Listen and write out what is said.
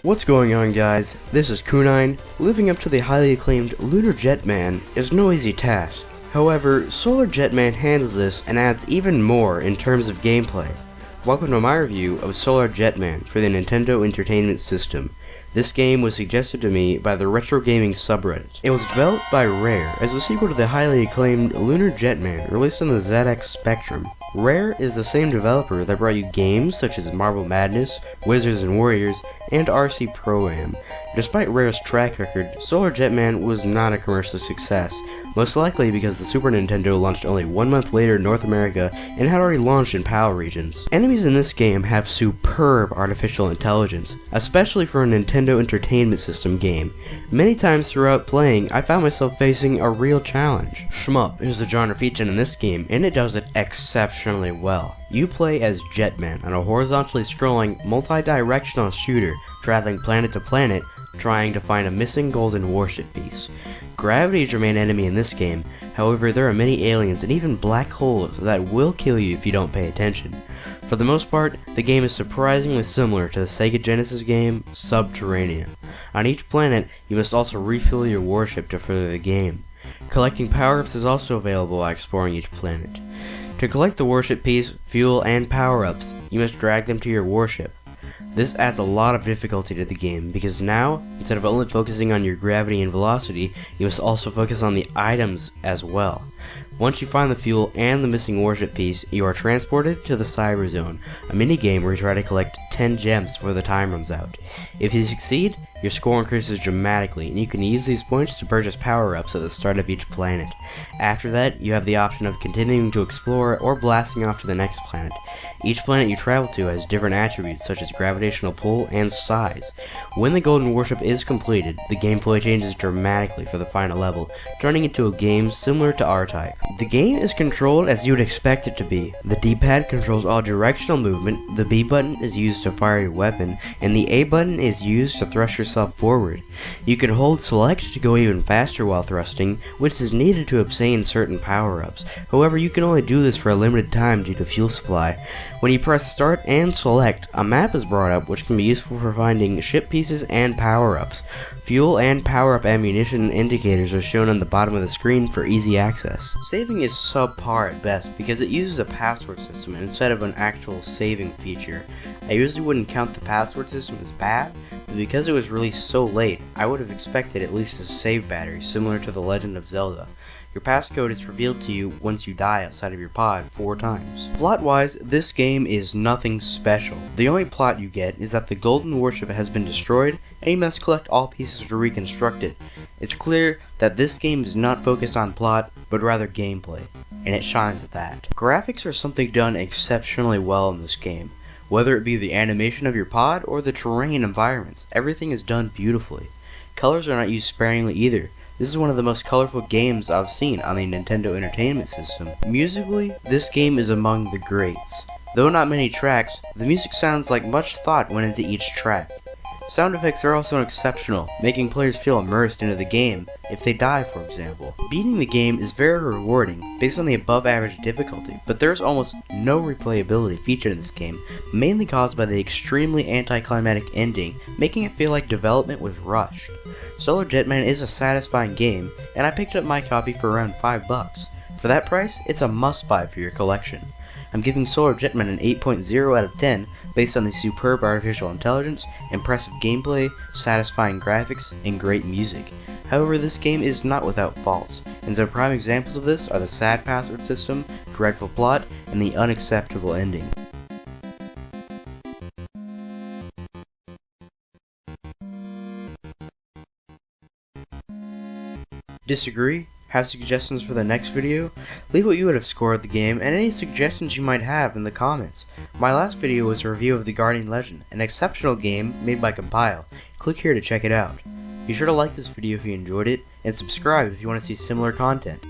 What's going on, guys? This is Cunine. Living up to the highly acclaimed Solar Jetman is no easy task. However, Solar Jetman handles this and adds even more in terms of gameplay. Welcome to my review of Solar Jetman for the Nintendo Entertainment System. This game was suggested to me by the Retro Gaming subreddit. It was developed by Rare as a sequel to the highly acclaimed Solar Jetman released on the ZX Spectrum. Rare is the same developer that brought you games such as Marble Madness, Wizards and Warriors, and RC Pro-Am. Despite Rare's track record, Solar Jetman was not a commercial success, most likely because the Super Nintendo launched only 1 month later in North America and had already launched in PAL regions. Enemies in this game have superb artificial intelligence, especially for a Nintendo Entertainment System game. Many times throughout playing, I found myself facing a real challenge. Shmup is the genre featured in this game, and it does it exceptionally well. You play as Jetman on a horizontally scrolling, multi-directional shooter, traveling planet to planet, trying to find a missing golden warship piece. Gravity is your main enemy in this game, however there are many aliens and even black holes that will kill you if you don't pay attention. For the most part, the game is surprisingly similar to the Sega Genesis game, Subterranea. On each planet, you must also refill your warship to further the game. Collecting power-ups is also available while exploring each planet. To collect the warship piece, fuel, and power-ups, you must drag them to your warship. This adds a lot of difficulty to the game, because now, instead of only focusing on your gravity and velocity, you must also focus on the items as well. Once you find the fuel and the missing warship piece, you are transported to the Cyber Zone, a minigame where you try to collect 10 gems before the time runs out. If you succeed, your score increases dramatically, and you can use these points to purchase power-ups at the start of each planet. After that, you have the option of continuing to explore or blasting off to the next planet. Each planet you travel to has different attributes such as gravitational pull and size. When the golden warship is completed, the gameplay changes dramatically for the final level, turning into a game similar to R-Type. The game is controlled as you would expect it to be. The D-pad controls all directional movement, the B button is used to fire your weapon, and the A button is used to thrust yourself forward. You can hold select to go even faster while thrusting, which is needed to obtain certain power-ups. However, you can only do this for a limited time due to fuel supply. When you press start and select, a map is brought up which can be useful for finding ship pieces and power-ups. Fuel and power-up ammunition indicators are shown on the bottom of the screen for easy access. Saving is subpar at best because it uses a password system instead of an actual saving feature. I usually wouldn't count the password system as bad, but because it was released so late, I would have expected at least a save battery similar to The Legend of Zelda. Your passcode is revealed to you once you die outside of your pod 4 times. Plot-wise, this game is nothing special. The only plot you get is that the golden warship has been destroyed and you must collect all pieces to reconstruct it. It's clear that this game is not focused on plot, but rather gameplay, and it shines at that. Graphics are something done exceptionally well in this game. Whether it be the animation of your pod or the terrain environments, everything is done beautifully. Colors are not used sparingly either. This is one of the most colorful games I've seen on the Nintendo Entertainment System. Musically, this game is among the greats. Though not many tracks, the music sounds like much thought went into each track. Sound effects are also exceptional, making players feel immersed into the game if they die, for example. Beating the game is very rewarding based on the above average difficulty, but there's almost no replayability featured in this game, mainly caused by the extremely anticlimactic ending, making it feel like development was rushed. Solar Jetman is a satisfying game, and I picked up my copy for around $5. For that price, it's a must-buy for your collection. I'm giving Solar Jetman an 8.0 out of 10 based on the superb artificial intelligence, impressive gameplay, satisfying graphics, and great music. However, this game is not without faults, and some prime examples of this are the sad password system, dreadful plot, and the unacceptable ending. Disagree? Have suggestions for the next video? Leave what you would have scored the game and any suggestions you might have in the comments. My last video was a review of The Guardian Legend, an exceptional game made by Compile. Click here to check it out. Be sure to like this video if you enjoyed it, and subscribe if you want to see similar content.